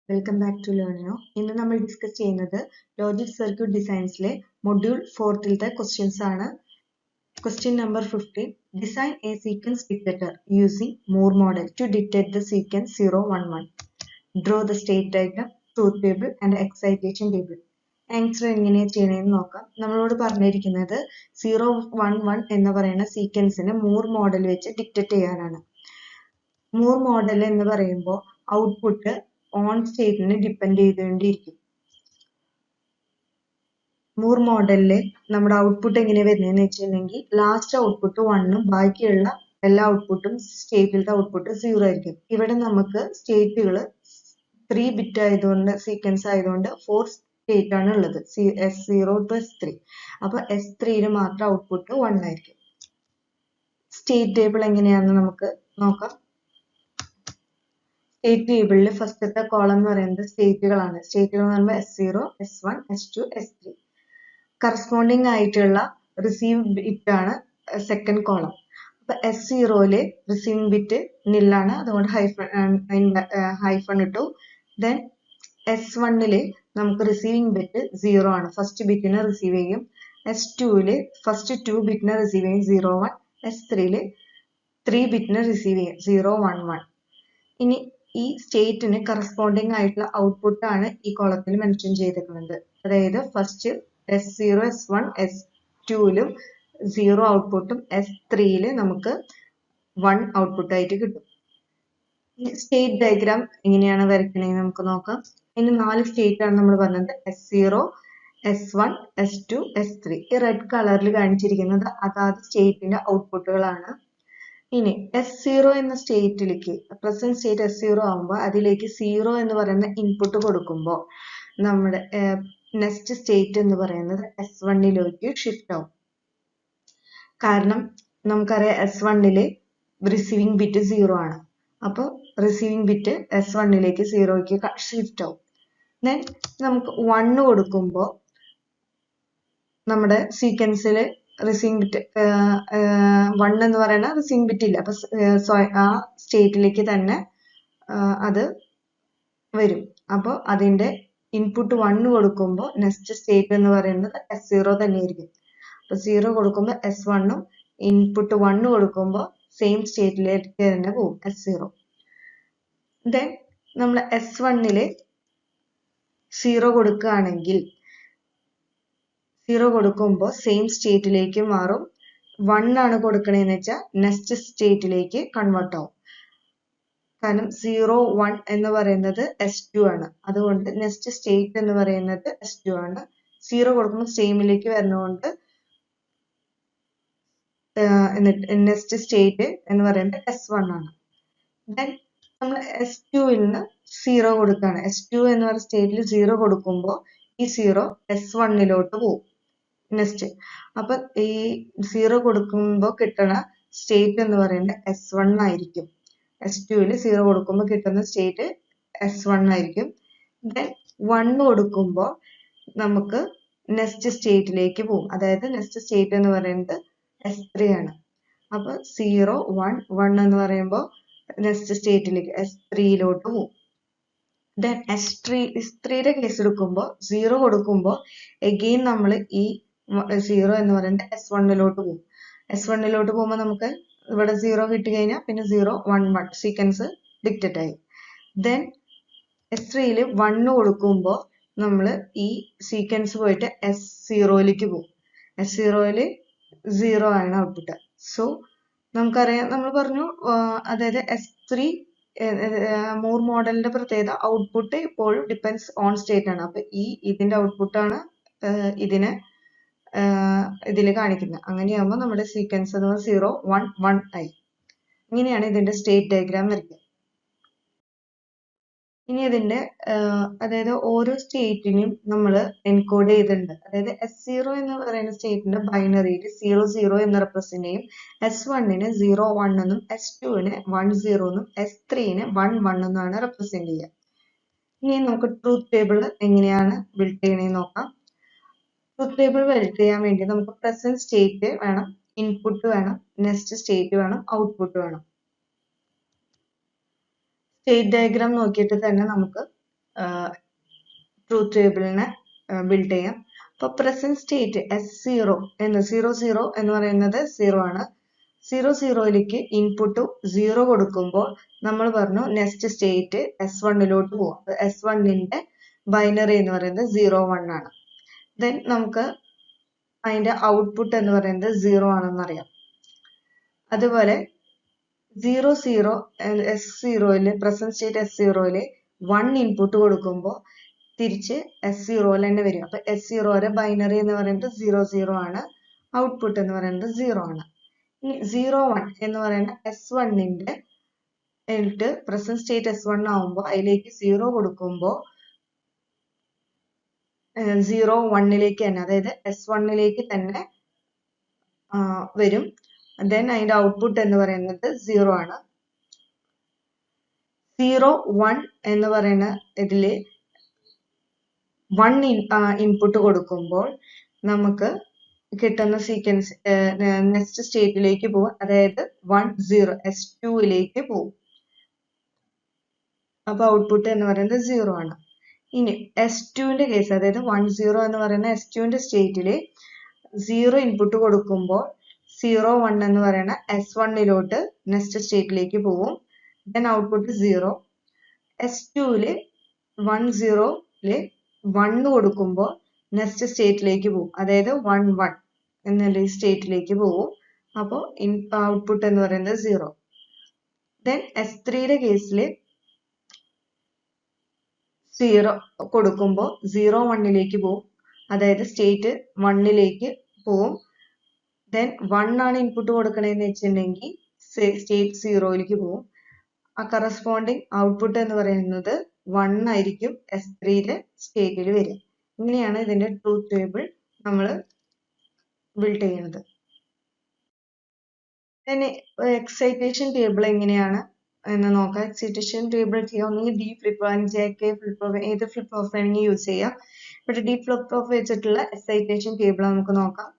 Welcome back to Learnino. ഇന്ന് നമ്മൾ discuss ചെയ്യുന്നത് ലോജിക് സർക്യൂട്ട് ഡിസൈൻസിലെ മൊഡ്യൂൾ 4ത്തെ ക്വസ്റ്റ്യൻസ് ആണ്. Question number 15. Design a sequence detector using Moore model to detect the sequence 011. Draw the state diagram, truth table and excitation table. Answer എങ്ങനെയാണ് ചെയ്യണമെന്ന് നോക്കാം. നമ്മളോട് പറഞ്ഞിരിക്കുന്നത് 011 എന്ന് പറയുന്ന സീക്വൻസിനെ മൂർ മോഡൽ വെച്ച് ഡിറ്റക്ട് ചെയ്യാനാണ്. മൂർ മോഡൽ എന്ന് പറയുമ്പോൾ ഔട്ട്പുട്ട് ഓൺ സ്റ്റേറ്റിനെ ഡിപ്പെൻഡ് ചെയ്തുകൊണ്ടിരിക്കും. മൂർ മോഡലില് നമ്മുടെ ഔട്ട്പുട്ട് എങ്ങനെ വരുന്നതെന്ന് വെച്ചിട്ടുണ്ടെങ്കിൽ ലാസ്റ്റ് ഔട്ട്പുട്ട് 1ഉം ബാക്കിയുള്ള എല്ലാ ഔട്ട്പുട്ടും സ്റ്റേറ്റിലത്തെ ഔട്ട്പുട്ട് 0 ആയിരിക്കും. ഇവിടെ നമുക്ക് സ്റ്റേറ്റുകൾ 3 ബിറ്റ് ആയതുകൊണ്ട് സീക്വൻസ് ആയതുകൊണ്ട് 4 സ്റ്റേറ്റ് ആണ് ഉള്ളത്, S0 to S3. അപ്പൊ S3 മാത്രം ഔട്ട്പുട്ട് 1 ആയിരിക്കും. സ്റ്റേറ്റ് ടേബിൾ എങ്ങനെയാണെന്ന് നമുക്ക് നോക്കാം. സ്റ്റേറ്റ് ടേബിളിൽ ഫസ്റ്റത്തെ കോളം എന്ന് പറയുന്നത് സ്റ്റേറ്റുകളാണ്. സ്റ്റേറ്റുകൾ എന്ന് പറയുമ്പോൾ S0, S1, S2, S3. Corresponding ആയിട്ടുള്ള റിസീവ് ബിറ്റ് ആണ് സെക്കൻഡ് കോളം. അപ്പൊ S0 റിസീവിംഗ് ബിറ്റ് നില്ലാണ്, അതുകൊണ്ട് ഹൈഫൺ ഇട്ടു. ദെൻ S1 നമുക്ക് റിസീവിംഗ് ബിറ്റ് 0 ആണ്, ഫസ്റ്റ് ബിറ്റിനെ റിസീവ് ചെയ്യും. S2 ഫസ്റ്റ് 2 ബിറ്റിനെ റിസീവ് ചെയ്യും 01. S3 3 ബിറ്റിനെ റിസീവ് ചെയ്യും 011. ഇനി ഈ സ്റ്റേറ്റിന് കറസ്പോണ്ടിങ് ആയിട്ടുള്ള ഔട്ട്പുട്ട് ആണ് ഈ കോളത്തിൽ മെൻഷൻ ചെയ്തിരിക്കുന്നത്. അതായത് ഫസ്റ്റ് S0, S1, S2 0 ഔട്ട്പുട്ടും S3 നമുക്ക് 1 ഔട്ട്പുട്ട് ആയിട്ട് കിട്ടും. സ്റ്റേറ്റ് ഡയഗ്രാം എങ്ങനെയാണ് വരയ്ക്കണമെന്ന് നമുക്ക് നോക്കാം. ഇനി 4 സ്റ്റേറ്റ് ആണ് നമ്മൾ പറഞ്ഞത്, S0, S1, S2, S3. ഈ റെഡ് കളറിൽ കാണിച്ചിരിക്കുന്നത് അതാത് സ്റ്റേറ്റിന്റെ ഔട്ട്പുട്ടുകളാണ്. ഇനി S0 എന്ന സ്റ്റേറ്റിലേക്ക്, പ്രസന്റ് സ്റ്റേറ്റ് S0 ആകുമ്പോൾ അതിലേക്ക് 0 എന്ന് പറയുന്ന ഇൻപുട്ട് കൊടുക്കുമ്പോൾ നമ്മുടെ നെക്സ്റ്റ് സ്റ്റേറ്റ് എന്ന് പറയുന്നത് S1 ഷിഫ്റ്റ് ആവും. കാരണം നമുക്കറിയാം S1 റിസീവിംഗ് ബിറ്റ് 0 ആണ്. അപ്പോൾ റിസീവിംഗ് ബിറ്റ് S1 0 ഷിഫ്റ്റ് ആവും. ദെൻ നമുക്ക് 1 കൊടുക്കുമ്പോൾ നമ്മുടെ സീക്വൻസിൽ റിസീവിംഗ് ബിറ്റ് 1 എന്ന് പറയുന്ന റിസീവിംഗ് ബിറ്റ് ഇല്ല. അപ്പൊ ആ സ്റ്റേറ്റിലേക്ക് തന്നെ അത് വരും. അപ്പോൾ അതിന്റെ ഇൻപുട്ട് 1 കൊടുക്കുമ്പോൾ നെക്സ്റ്റ് സ്റ്റേറ്റ് എന്ന് പറയുന്നത് S0 തന്നെയായിരിക്കും. അപ്പൊ 0 കൊടുക്കുമ്പോൾ S1ഉം ഇൻപുട്ട് 1 കൊടുക്കുമ്പോൾ സെയിം സ്റ്റേറ്റിലേക്ക് തന്നെ പോകും, S0. ദെൻ നമ്മൾ S1 0 കൊടുക്കുകയാണെങ്കിൽ 0 കൊടുക്കുമ്പോൾ സെയിം സ്റ്റേറ്റിലേക്ക് മാറും. 1 ആണ് കൊടുക്കണേന്ന് വെച്ചാൽ നെക്സ്റ്റ് സ്റ്റേറ്റിലേക്ക് കൺവേർട്ട് ആവും. കാരണം 0, 1 എന്ന് പറയുന്നത് S2 ആണ്, അതുകൊണ്ട് നെക്സ്റ്റ് സ്റ്റേറ്റ് എന്ന് പറയുന്നത് S2 ആണ്. 0 കൊടുക്കുമ്പോൾ സെയിമിലേക്ക് വരുന്നതുകൊണ്ട് നെക്സ്റ്റ് സ്റ്റേറ്റ് എന്ന് പറയുന്നത് S1 ആണ്. ദെൻ നമ്മൾ S2 0 കൊടുക്കുകയാണ്. S2 എന്ന് പറയുന്ന സ്റ്റേറ്റിൽ 0 കൊടുക്കുമ്പോൾ ഈ 0 S1 പോകും നെക്സ്റ്റ്. അപ്പൊ ഈ 0 കൊടുക്കുമ്പോൾ കിട്ടുന്ന സ്റ്റേറ്റ് എന്ന് പറയുന്നത് S1 ആയിരിക്കും. S2 0 കൊടുക്കുമ്പോൾ കിട്ടുന്ന സ്റ്റേറ്റ് S1 ആയിരിക്കും. ദെൻ 1 കൊടുക്കുമ്പോൾ നമുക്ക് നെക്സ്റ്റ് സ്റ്റേറ്റിലേക്ക് പോകും. അതായത് നെക്സ്റ്റ് സ്റ്റേറ്റ് എന്ന് പറയുന്നത് S3 ആണ്. അപ്പൊ 0, 1, 1 എന്ന് പറയുമ്പോൾ നെക്സ്റ്റ് സ്റ്റേറ്റിലേക്ക് S3 പോകും. ദെൻ S3 കേസ് എടുക്കുമ്പോൾ 0 കൊടുക്കുമ്പോൾ എഗെയിൻ നമ്മൾ ഈ 0 എന്ന് പറയുന്നത് S1 പോകും. S1 പോകുമ്പോൾ നമുക്ക് ഇവിടെ 0 കിട്ടി കഴിഞ്ഞാൽ പിന്നെ 0, 1, 1 സീക്വൻസ് ഡിക്റ്റേറ്റ് ആയി. ദെൻ S3 1 കൊടുക്കുമ്പോൾ നമ്മൾ ഈ സീക്വൻസ് പോയിട്ട് S0 പോകും. S0 0 ആണ് ഔട്ട്പുട്ട്. സോ നമുക്കറിയാം, നമ്മൾ പറഞ്ഞു, അതായത് S3 മൂർ മോഡലിന്റെ പ്രത്യേകത ഔട്ട്പുട്ട് എപ്പോഴും ഡിപ്പെൻഡ്സ് ഓൺ സ്റ്റേറ്റ് ആണ്. അപ്പൊ ഇതിന്റെ ഔട്ട്പുട്ടാണ് ഇതിൽ കാണിക്കുന്നത്. അങ്ങനെയാകുമ്പോൾ നമ്മുടെ സീക്വൻസ് എന്ന് പറയുന്നത് 0, 1, 1 ആയി. ഇങ്ങനെയാണ് ഇതിന്റെ സ്റ്റേറ്റ് ഡയഗ്രാം വരയ്ക്കുക. ഇനി ഇതിന്റെ അതായത് ഓരോ സ്റ്റേറ്റിനും നമ്മൾ എൻകോഡ് ചെയ്തിട്ടുണ്ട്. അതായത് S0 എന്ന് പറയുന്ന സ്റ്റേറ്റിന്റെ ബൈനറിയിൽ 00 എന്ന് റെപ്രസെന്റ് ചെയ്യും, S1 01 എന്നും S2 10 എന്നും S3 11 എന്നാണ് റെപ്രസെന്റ് ചെയ്യുക. ഇനി നമുക്ക് ട്രൂത്ത് ടേബിൾ എങ്ങനെയാണ് ബിൽഡ് ചെയ്യണമെന്ന് നോക്കാം. ട്രൂത്ത് ടേബിൾ ബിൽഡ് ചെയ്യാൻ വേണ്ടി നമുക്ക് പ്രസന്റ് സ്റ്റേറ്റ് വേണം, ഇൻപുട്ട് വേണം, നെക്സ്റ്റ് സ്റ്റേറ്റ് വേണം, ഔട്ട്പുട്ട് വേണം. സ്റ്റേറ്റ് ഡയഗ്രാം നോക്കിയിട്ട് തന്നെ നമുക്ക് ട്രൂത്ത് ടേബിളിനെ ബിൽഡ് ചെയ്യാം. അപ്പോൾ പ്രസന്റ് സ്റ്റേറ്റ് S0 00 എന്ന് പറയുന്നത് 0 ആണ്. 00ലേക്ക് ഇൻപുട്ട് 0 കൊടുക്കുമ്പോൾ നമ്മൾ പറഞ്ഞു നെക്സ്റ്റ് സ്റ്റേറ്റ് S1ലോട്ട് പോകും. S1ന്റെ ബൈനറി എന്ന് പറയുന്നത് 01 ആണ്. ദെൻ നമുക്ക് അതിന്റെ ഔട്ട്പുട്ട് എന്ന് പറയുന്നത് 0 ആണെന്ന് അറിയാം. അതുപോലെ 00 S0ല് പ്രസന്റ് സ്റ്റേറ്റ് S0ല് 1 ഇൻപുട്ട് കൊടുക്കുമ്പോൾ തിരിച്ച് S0ൽ തന്നെ വരും. അപ്പൊ S0യുടെ ബൈനറി എന്ന് പറയുന്നത് 00 ആണ്. ഔട്ട്പുട്ട് എന്ന് പറയുന്നത് 0 ആണ്. ഇനി 01 എന്ന് പറയുന്ന S1ന്റെ പ്രസന്റ് സ്റ്റേറ്റ് S1 ആവുമ്പോൾ അതിലേക്ക് 0 കൊടുക്കുമ്പോൾ 01ലേക്ക് തന്നെ, അതായത് S1ലേക്ക് തന്നെ വരും. ദെൻ അതിന്റെ ഔട്ട്പുട്ട് എന്ന് പറയുന്നത് 0 ആണ്. 01 എന്ന് പറയുന്ന ഇതില് 1 ഇൻപുട്ട് കൊടുക്കുമ്പോൾ നമുക്ക് കിട്ടുന്ന സീക്വൻസ് നെക്സ്റ്റ് സ്റ്റേറ്റിലേക്ക് പോകും, അതായത് 10 S2ലേക്ക് പോകും. അപ്പൊ ഔട്ട്പുട്ട് എന്ന് പറയുന്നത് 0 ആണ്. ഇനി S2ന്റെ കേസ്, അതായത് 10 എന്ന് പറയുന്ന S2ന്റെ സ്റ്റേറ്റില് 0 ഇൻപുട്ട് കൊടുക്കുമ്പോൾ 01 എന്ന് പറയുന്ന S1ലോട്ട് നെക്സ്റ്റ് സ്റ്റേറ്റിലേക്ക് പോകും. Then output 0. S2ല് 10ല് 1 കൊടുക്കുമ്പോൾ നെക്സ്റ്റ് സ്റ്റേറ്റിലേക്ക് പോകും, അതായത് 11 എന്നുള്ള സ്റ്റേറ്റിലേക്ക് പോകും. അപ്പോൾ ഔട്ട്പുട്ട് എന്ന് പറയുന്നത് 0. ദെൻ S3യുടെ കേസിൽ 0 കൊടുക്കുമ്പോൾ 01ലേക്ക് പോകും, അതായത് സ്റ്റേറ്റ് 1ലേക്ക് പോകും. ദെൻ 1 ആണ് ഇൻപുട്ട് കൊടുക്കണമെന്ന് വെച്ചിട്ടുണ്ടെങ്കിൽ സ്റ്റേറ്റ് 0ലേക്ക് പോകും. ആ കറസ്പോണ്ടിങ് ഔട്ട്പുട്ട് എന്ന് പറയുന്നത് 1 ആയിരിക്കും S3യുടെ സ്റ്റേറ്റിൽ വരിക. ഇങ്ങനെയാണ് ഇതിന്റെ ട്രൂത്ത് ടേബിൾ നമ്മൾ ബിൽഡ് ചെയ്യുന്നത്. എക്സൈറ്റേഷൻ ടേബിൾ എങ്ങനെയാണ് എന്ന് നോക്കാം. എക്സൈറ്റേഷൻ ടേബിൾ ചെയ്യാം, ഒന്നെങ്കിൽ D flip flop, JK flip flop, ഏത് ഫ്ലിപ്പ് ഫ്ലോപ്പ് വേണമെങ്കിൽ യൂസ് ചെയ്യാം. ഇവിടെ D ഫ്ലിപ്പ് ഫ്ലോപ്പ് വെച്ചിട്ടുള്ള എക്സൈറ്റേഷൻ ടേബിൾ നമുക്ക് നോക്കാം.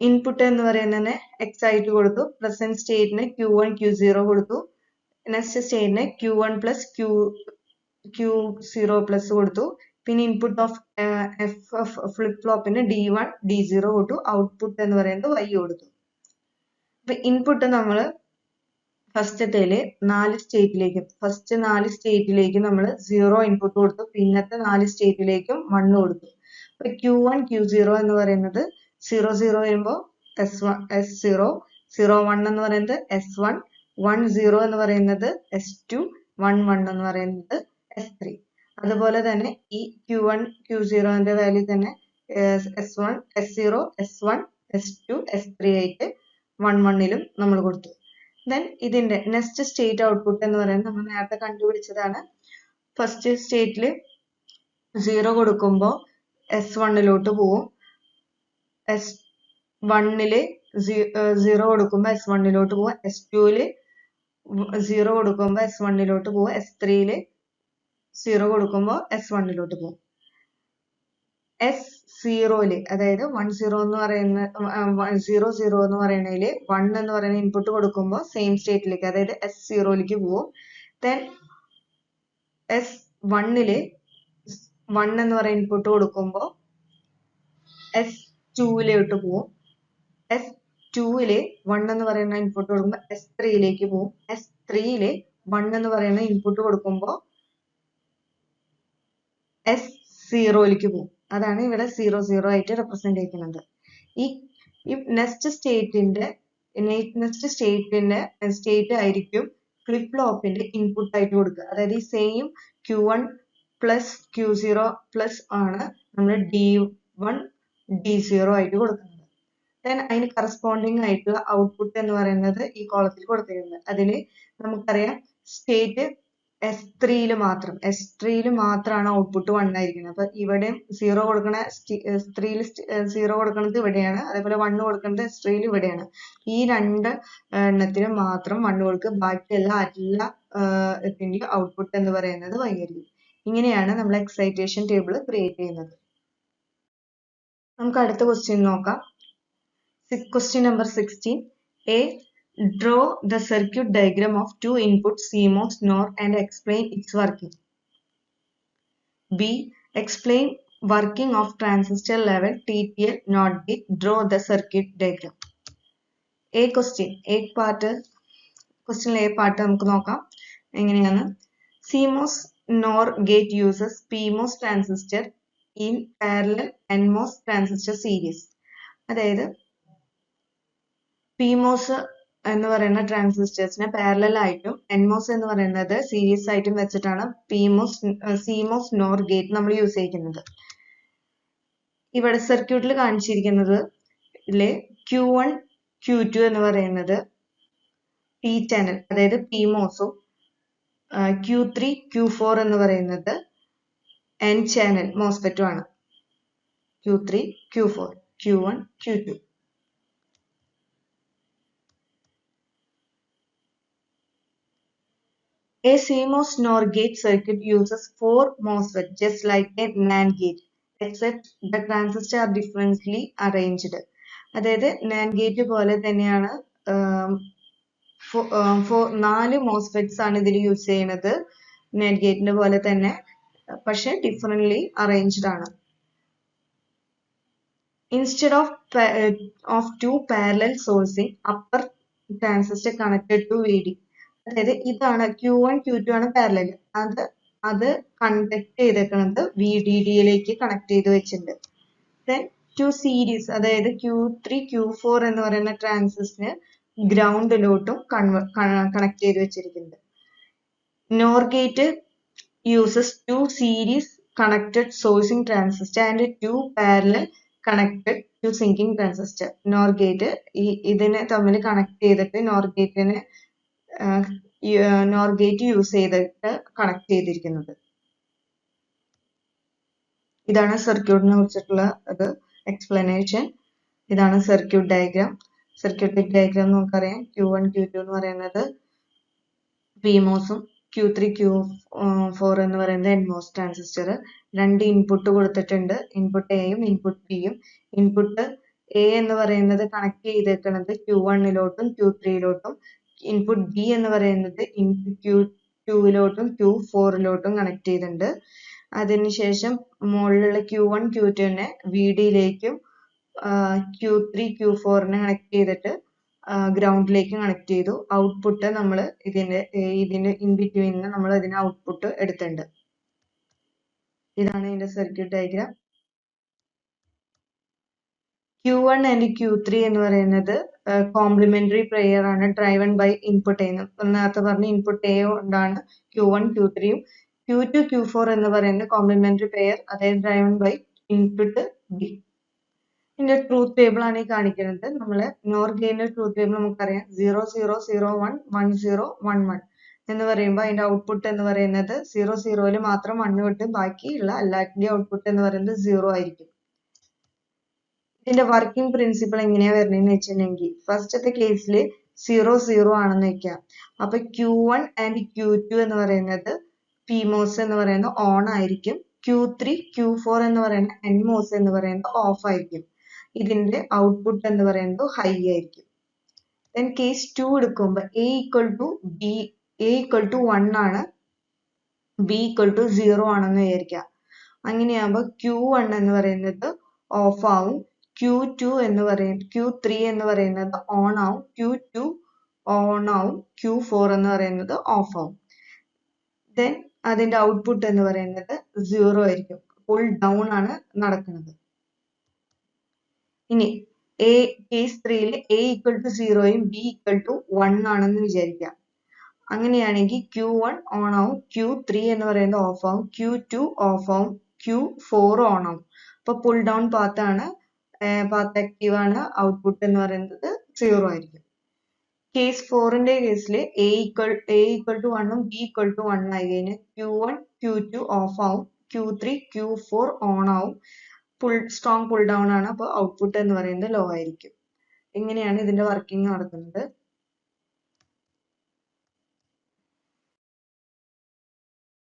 ഇൻപുട്ട് എന്ന് പറയുന്നത് എക്സൈറ്റ് കൊടുത്തു, പ്രസന്റ് സ്റ്റേറ്റിന് Q1 Q0 കൊടുത്തു, next സ്റ്റേറ്റിന് Q1 plus Q0 plus കൊടുത്തു. പിന്നെ input of flip ഫ്ലോപ്പിന് D1 D0 കൊടുത്തു. ഔട്ട്പുട്ട് എന്ന് പറയുന്നത് Y കൊടുത്തു. അപ്പൊ ഇൻപുട്ട് നമ്മൾ ഫസ്റ്റത്തേല് 4 സ്റ്റേറ്റിലേക്കും നമ്മൾ 0 ഇൻപുട്ട് കൊടുത്തു. പിന്നത്തെ 4 സ്റ്റേറ്റിലേക്കും 1 കൊടുത്തു. അപ്പൊ Q1 Q0 എന്ന് പറയുന്നത് 00 വരുമ്പോൾ S0, 01 എന്ന് പറയുന്നത് S1, 10 എന്ന് പറയുന്നത് S2, 11 എന്ന് പറയുന്നത് S3. അതുപോലെ തന്നെ ഈ Q1 Q0ന്റെ വാല്യൂ തന്നെ S0, S1, S2, S3 ആയിട്ട് 11ലും നമ്മൾ കൊടുത്തു. ദെൻ ഇതിന്റെ നെക്സ്റ്റ് സ്റ്റേറ്റ് ഔട്ട്പുട്ട് എന്ന് പറയുന്നത് നമ്മൾ നേരത്തെ കണ്ടുപിടിച്ചതാണ്. ഫസ്റ്റ് സ്റ്റേറ്റിൽ 0 കൊടുക്കുമ്പോൾ S1ലോട്ട് പോവും. S1ല് 0 കൊടുക്കുമ്പോൾ S1ലോട്ട് പോവും. S2ല് 0 കൊടുക്കുമ്പോൾ S1ലോട്ട് പോവും. S3ല് 0 കൊടുക്കുമ്പോൾ S1ലോട്ട് പോകും. S0ല്, അതായത് 10 എന്ന് പറയുന്ന 00 എന്ന് പറയുന്നതില് 1 എന്ന് പറയുന്ന ഇൻപുട്ട് കൊടുക്കുമ്പോൾ സെയിം സ്റ്റേറ്റിലേക്ക്, അതായത് S0ലേക്ക് പോകും. ദെൻ S1ല് 1 എന്ന് പറയുന്ന ഇൻപുട്ട് കൊടുക്കുമ്പോൾ S2ലോട്ട് പോകും. S2ല് 1 എന്ന് പറയുന്ന ഇൻപുട്ട് കൊടുക്കുമ്പോൾ S3ലേക്ക് പോകും. S3ല് 1 എന്ന് പറയുന്ന ഇൻപുട്ട് കൊടുക്കുമ്പോൾ S0ലേക്ക് പോകും. അതാണ് ഇവിടെ 00 ആയിട്ട് റെപ്രസെന്റ് ചെയ്യുന്നത്. ഈ നെക്സ്റ്റ് സ്റ്റേറ്റ് ആയിരിക്കും ഫ്ലിപ്പ് ഫ്ലോപ്പിന്റെ ഇൻപുട്ട് ആയിട്ട് കൊടുക്കുക. അതായത് ഈ same Q1 plus Q0 plus ആണ് നമ്മൾ D1 D0 ആയിട്ട് കൊടുക്കുന്നത്. ദെൻ അതിന് കറസ്പോണ്ടിങ് ആയിട്ടുള്ള ഔട്ട്പുട്ട് എന്ന് പറയുന്നത് ഈ കോളത്തിൽ കൊടുത്തിരിക്കുന്നത്. അതില് നമുക്കറിയാം സ്റ്റേറ്റ് S3ല് മാത്രമാണ് ഔട്ട്പുട്ട് 1 ആയിരിക്കുന്നത്. അപ്പൊ ഇവിടെ 0 കൊടുക്കണ S3ല് 0 കൊടുക്കുന്നത് ഇവിടെയാണ്, അതേപോലെ 1 കൊടുക്കുന്നത് S3ല് ഇവിടെയാണ്. ഈ രണ്ട് എണ്ണത്തിന് മാത്രം 1 കൊടുക്കുക, ബാക്കി എല്ലാ ഇതിന്റെ ഔട്ട്പുട്ട് എന്ന് പറയുന്നത് Y ആയിരിക്കും. ഇങ്ങനെയാണ് നമ്മൾ എക്സൈറ്റേഷൻ ടേബിൾ ക്രിയേറ്റ് ചെയ്യുന്നത്. നമുക്ക് അടുത്ത ക്വസ്റ്റ്യൻ നോക്കാം. Question number 16. Draw the circuit diagram of two input CMOS NOR and explain its working. B. Explain working of transistor level TTL NOT gate. Draw the circuit diagram. A question. Question A part നമുക്ക് നോക്കാം എങ്ങനെയാണ്. CMOS NOR gate uses PMOS transistor in parallel NMOS transistor series. അതായത് PMOS എന്ന് പറയുന്ന ട്രാൻസിസ്റ്റേഴ്സിനെ parallel ആയിട്ടും NMOS എന്ന് പറയുന്നത് series ആയിട്ടും വെച്ചിട്ടാണ് CMOS NOR ഗേറ്റ് നമ്മൾ യൂസ് ചെയ്യുന്നത്. ഇവിടെ സർക്യൂട്ടിൽ കാണിച്ചിരിക്കുന്നത് Q1 Q2 എന്ന് പറയുന്നത് P ചാനൽ അതായത് PMOSഉം Q3 Q4 എന്ന് പറയുന്നത് N ചാനൽ MOSFETഉം ആണ്. Q3 Q4 Q1 Q2. A CMOS NOR gate circuit uses 4 MOSFET just like a NAND gate, except the transistors are differently arranged. അതായത് NAND gate പോലെ തന്നെയാണ് 4 MOSFETs ആണ് ഇതിൽ use ചെയ്യുന്നത്. NAND ഗേറ്റിന്റെ പോലെ തന്നെ പക്ഷെ differently arranged ആണ്. Instead of two parallel sourcing, upper transistor connected to VD. അതായത് ഇതാണ് Q1 Q2 ആണ് പാരലൽ. അത് കണ്ടക്ട് ചെയ്തേക്കുന്നത് VDD യിലേക്ക് കണക്ട് ചെയ്ത് വെച്ചിട്ടുണ്ട്. Then two series അതായത് Q3 Q4 എന്ന് പറയുന്ന ട്രാൻസിസ്റ്ററിന് ഗ്രൗണ്ടിലോട്ടും കണക്ട് ചെയ്ത് വെച്ചിരിക്കുന്നത്. NOR gate uses two series connected sourcing transistor and two parallel connected to sinking transistor. NOR gate ഇതിനെ തമ്മിൽ കണക്ട് ചെയ്തിട്ട് NOR gate യൂസ് ചെയ്തിട്ട് കണക്ട് ചെയ്തിരിക്കുന്നത്. ഇതാണ് സർക്യൂട്ടിനെ കുറിച്ചിട്ടുള്ള എക്സ്പ്ലനേഷൻ. ഇതാണ് സർക്യൂട്ട് ഡയഗ്രാം. സർക്യൂട്ട് ഡയഗ്രാം നമുക്കറിയാം. Q1 Q2 എന്ന് പറയുന്നത് PMOSഉം Q3 Q4 എന്ന് പറയുന്നത് NMOS ട്രാൻസിസ്റ്റർ. രണ്ട് ഇൻപുട്ട് കൊടുത്തിട്ടുണ്ട്. ഇൻപുട്ട് എയും ഇൻപുട്ട് ബിയും. ഇൻപുട്ട് എ എന്ന് പറയുന്നത് കണക്ട് ചെയ്തേക്കുന്നത് Q1ലോട്ടും Q3ലോട്ടും. ഇൻപുട്ട് ബി എന്ന് പറയുന്നത് Q2ലോട്ടും Q4ലോട്ടും കണക്ട് ചെയ്തിട്ടുണ്ട്. അതിനുശേഷം മുകളിലുള്ള Q1 Q2നെ VDയിലേക്കും Q3 Q4നെ കണക്ട് ചെയ്തിട്ട് ഗ്രൗണ്ടിലേക്ക് കണക്ട് ചെയ്തു. ഔട്ട്പുട്ട് നമ്മൾ ഇതിന്റെ ഇൻ ബിറ്റ്വീൻ നമ്മൾ അതിന് ഔട്ട്പുട്ട് എടുത്തിട്ടുണ്ട്. ഇതാണ് ഇതിന്റെ circuit diagram. Q1 and Q3 എന്ന് പറയുന്നത് കോംപ്ലിമെന്ററി പെയർ ആണ്, ഡ്രൈവൺ ബൈ ഇൻപുട്ട് എ. നേരത്തെ പറഞ്ഞ ഇൻപുട്ട് എ കൊണ്ടാണ് Q1 Q3യും. Q2 Q4 എന്ന് പറയുന്നത് കോംപ്ലിമെന്ററി പെയർ, അതായത് ഡ്രൈവൺ ബൈ ഇൻപുട്ട് ബി. ഇതിന്റെ ട്രൂത്ത് ടേബിൾ ആണ് ഈ കാണിക്കുന്നത്. നമ്മള് NOR ഗേറ്റിന്റെ ട്രൂത്ത് ടേബിൾ നമുക്കറിയാം. 0 0 0 1 1 0 1 1 എന്ന് പറയുമ്പോൾ അതിന്റെ ഔട്ട്പുട്ട് എന്ന് പറയുന്നത് 0 0യിൽ മാത്രം 1 വിട്ട് ബാക്കിയുള്ള എല്ലാറ്റിന്റെ ഔട്ട്പുട്ട് എന്ന് പറയുന്നത് 0 ആയിരിക്കും. ഇതിന്റെ വർക്കിംഗ് പ്രിൻസിപ്പിൾ എങ്ങനെയാ വരുന്നതെന്ന് വെച്ചിട്ടുണ്ടെങ്കിൽ ഫസ്റ്റത്തെ കേസിൽ 0 0 ആണെന്ന് വെക്കാം. അപ്പൊ Q1 and Q2 എന്ന് പറയുന്നത് PMOS എന്ന് പറയുന്നത് ഓൺ ആയിരിക്കും. Q3 Q4 എന്ന് പറയുന്ന NMOS എന്ന് പറയുന്നത് ഓഫ് ആയിരിക്കും. ഇതിന്റെ ഔട്ട്പുട്ട് എന്ന് പറയുന്നത് ഹൈ ആയിരിക്കും. Then കേസ് 2 എടുക്കുമ്പോൾ A equal to 1 ആണ്, B equal to 0 ആണെന്ന് വിചാരിക്കാം. അങ്ങനെയാകുമ്പോൾ Q1 എന്ന് പറയുന്നത് ഓഫ് ആവും. Q3 എന്ന് പറയുന്നത് ഓൺ ആവും. Q2 ഓൺ ആവും. Q4 എന്ന് പറയുന്നത് ഓഫ് ആവും. Then അതിന്റെ ഔട്ട്പുട്ട് എന്ന് പറയുന്നത് 0 ആയിരിക്കും. പുൾ ഡൗൺ ആണ് നടക്കുന്നത്. ഇനി കേസ് 3യിൽ A equal to 0യും B equal to 1 ആണെന്ന് വിചാരിക്കാം. അങ്ങനെയാണെങ്കിൽ Q1 ഓൺ ആവും. Q3 എന്ന് പറയുന്നത് ഓഫ് ആവും. Q2 ഓഫ് ആവും. Q4 ഓൺ ആവും. അപ്പൊ പുൾ ഡൗൺ പാത്ത് ആക്റ്റീവ് ആണ്. ഔട്ട്പുട്ട് എന്ന് പറയുന്നത് 0 ആയിരിക്കും. കേസ് 4ന്റെ കേസിൽ A equal to 1ഉം B equal to 1 ആയി കഴിഞ്ഞാൽ Q1 Q2 ഓഫ് ആവും. Q3 Q4 ഓൺ ആവും. സ്ട്രോങ് പുൾ ഡൗൺ ആണ്. അപ്പോൾ ഔട്ട്പുട്ട് എന്ന് പറയുന്നത് ലോ ആയിരിക്കും. ഇങ്ങനെയാണ് ഇതിന്റെ വർക്കിംഗ് നടക്കുന്നത്.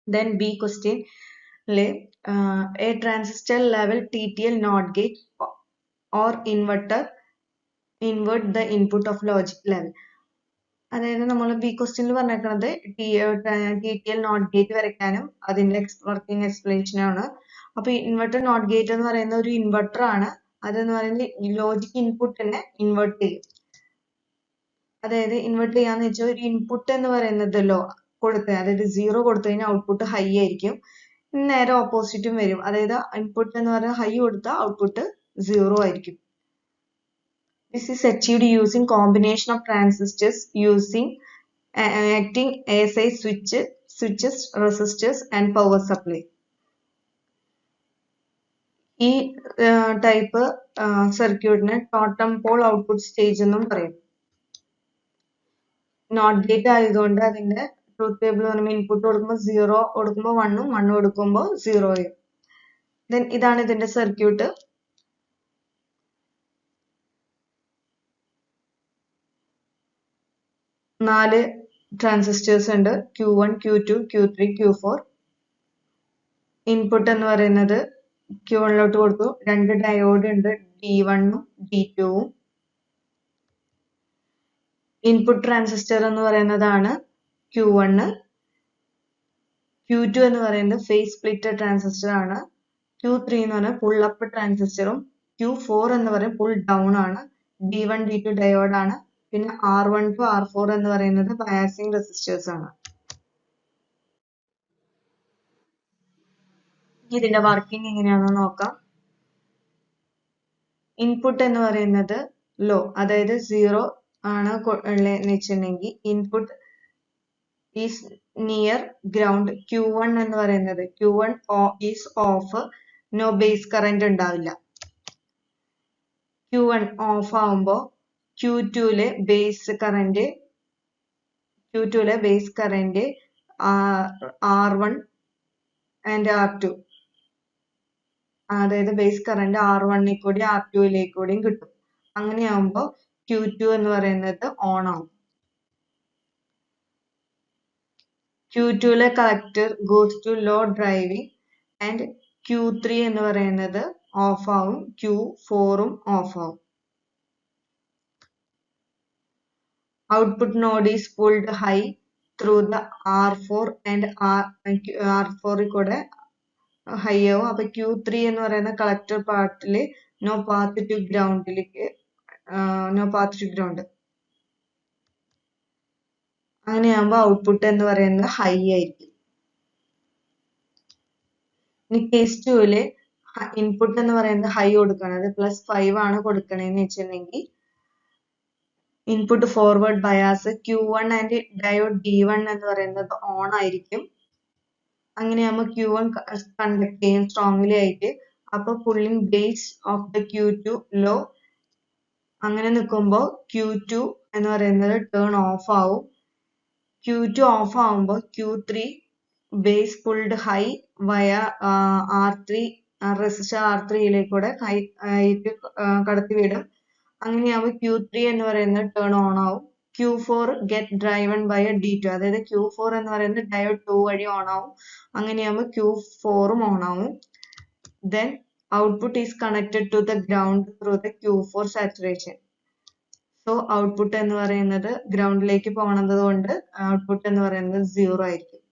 Then B question a transistor level TTL NOT gate or invert the input of logic level. അതായത് നമ്മൾ ബി ക്വസ്റ്റ്യനിൽ പറഞ്ഞേക്കുന്നത് TTL നോട്ട് ഗേറ്റ് വരയ്ക്കാനും അതിന്റെ വർക്കിംഗ് എക്സ്പ്ലനേഷൻ ആണ്. അപ്പൊ ഇൻവെർട്ടർ നോട്ട് ഗേറ്റ് എന്ന് പറയുന്ന ഒരു ഇൻവെർട്ടർ ആണ്. അതെന്ന് പറയുന്നത് ലോജിക് ഇൻപുട്ടിനെ ഇൻവെർട്ട് ചെയ്യും. അതായത് ഇൻവെർട്ട് ചെയ്യാന്ന് വെച്ചാൽ ഒരു ഇൻപുട്ട് എന്ന് പറയുന്നതല്ലോ കൊടുക്കുക, അതായത് 0 കൊടുത്തു കഴിഞ്ഞാൽ ഔട്ട്പുട്ട് ഹൈ ആയിരിക്കും. നേരെ ഓപ്പോസിറ്റും വരും, അതായത് ഇൻപുട്ട് എന്ന് പറഞ്ഞാൽ ഹൈ കൊടുത്താൽ ഔട്ട്പുട്ട് 0 ആയിരിക്കും. This is achieved using combination of transistors using acting ASI switches, resistors and power supply. ഈ ടൈപ്പ് സർക്യൂട്ടിനെ ടോട്ടം പോൾ ഔട്ട്പുട്ട് സ്റ്റേജ് എന്നും പറയും. നോട്ട് ഗേറ്റ് ആയതുകൊണ്ട് അതിന്റെ ട്രൂത്ത് ടേബിൾ പറയുമ്പോൾ ഇൻപുട്ട് കൊടുക്കുമ്പോൾ 0 കൊടുക്കുമ്പോൾ 1 ഉം 1 കൊടുക്കുമ്പോൾ 0 ഉം. ദെൻ ഇതാണ് ഇതിന്റെ സർക്യൂട്ട്. നാല് ട്രാൻസിസ്റ്റേഴ്സ് ഉണ്ട്, Q1, Q2, Q3, Q4. Input എന്ന് പറയുന്നത് Q1 കൊടുത്തു. 2 ഡയോഡ് ഉണ്ട്, D1 ഉം D2 ഉം. ഇൻപുട്ട് ട്രാൻസിസ്റ്റർ എന്ന് പറയുന്നതാണ് Q1. Q2 എന്ന് പറയുന്നത് ഫേസ് സ്പ്ലിറ്റർ ട്രാൻസിസ്റ്റർ ആണ്. Q3 എന്ന് പറയുന്നത് പുൾ അപ്പ് ട്രാൻസിസ്റ്ററും. Q4 എന്ന് പറയുന്നത് പുൾ ഡൗൺ ആണ്. D1, D2 ഡയോഡ് ആണ്. പിന്നെ R1 to R4 എന്ന് പറയുന്നത് ബയാസിംഗ് റെസിസ്റ്റേഴ്സ് ആണ്. ഇതിന്റെ വർക്കിംഗ് എങ്ങനെയാണെന്ന് നോക്കാം. ഇൻപുട്ട് എന്ന് പറയുന്നത് ലോ, അതായത് 0 ആണ് ഉള്ളതെന്ന് വെച്ചിട്ടുണ്ടെങ്കിൽ input is near ground. Q1 എന്ന് പറയുന്നത് Q1 is off, no base current ഉണ്ടാവില്ല. Q1 ഓഫ് ആവുമ്പോൾ Q2ലെ base current R1 and R2, അതായത് ബേസ് കറന്റ് R1 കൂടി R2 കൂടിയും കിട്ടും. അങ്ങനെയാവുമ്പോൾ Q2 എന്ന് പറയുന്നത് ഓൺ ആവും. Q2ലെ collector goes to low driving and Q3 എന്ന് പറയുന്നത് ഓഫ് ആവും, Q4 ഉം ഓഫ് ആവും. Output node is pulled high through the R4 and R4 കൂടെ ഹൈ ആവും. അപ്പൊ Q3 എന്ന് പറയുന്ന കളക്ടർ പാർട്ടില് നോ പാത്ത് ടു ഗ്രൗണ്ടിലേക്ക്, നോ പാത്ത് ടു ഗ്രൗണ്ട്. അങ്ങനെയാകുമ്പോൾ ഔട്ട്പുട്ട് എന്ന് പറയുന്നത് ഹൈ ആയിരിക്കും. ഇനി കേസ് 2ല് ഇൻപുട്ട് എന്ന് പറയുന്നത് ഹൈ കൊടുക്കണം, അത് +5 ആണ് കൊടുക്കണേന്ന് വെച്ചിട്ടുണ്ടെങ്കിൽ input forward bias Q1 and diode D1 എന്ന് പറയുന്നത് ഓൺ ആയിരിക്കും. അങ്ങനെയാകുമ്പോൾ Q1 കണ്ടക്ട് ചെയ്യും സ്ട്രോങ്ലി ആയിട്ട്. അപ്പൊ pulling base of the Q2 low. അങ്ങനെ നിൽക്കുമ്പോൾ Q2 എന്ന് പറയുന്നത് ടേൺ ഓഫ് ആവും. Q2 ഓഫ് ആവുമ്പോൾ Q3 ബേസ് പുൾഡ് ഹൈ വയ R3 റെസിസ്റ്റർ R3യിലേക്കൂടെ ഹൈറ്റ് കടത്തി വിടും. അങ്ങനെയാവുമ്പോൾ Q3 എന്ന് പറയുന്നത് ടേൺ ഓൺ ആവും. Q4 get driven by D2, അതായത് Q4 എന്ന് പറയുന്നത് ഡയോഡ് 2 വഴി ഓൺ ആവും. അങ്ങനെയാവുമ്പോൾ Q4 ഉം ഓൺ ആവും. Then output is connected to the ground through the Q4 saturation. So output എന്ന് പറയുന്നത് ഗ്രൗണ്ടിലേക്ക് പോകണത് കൊണ്ട് ഔട്ട്പുട്ട് എന്ന് പറയുന്നത് 0 ആയിരിക്കും.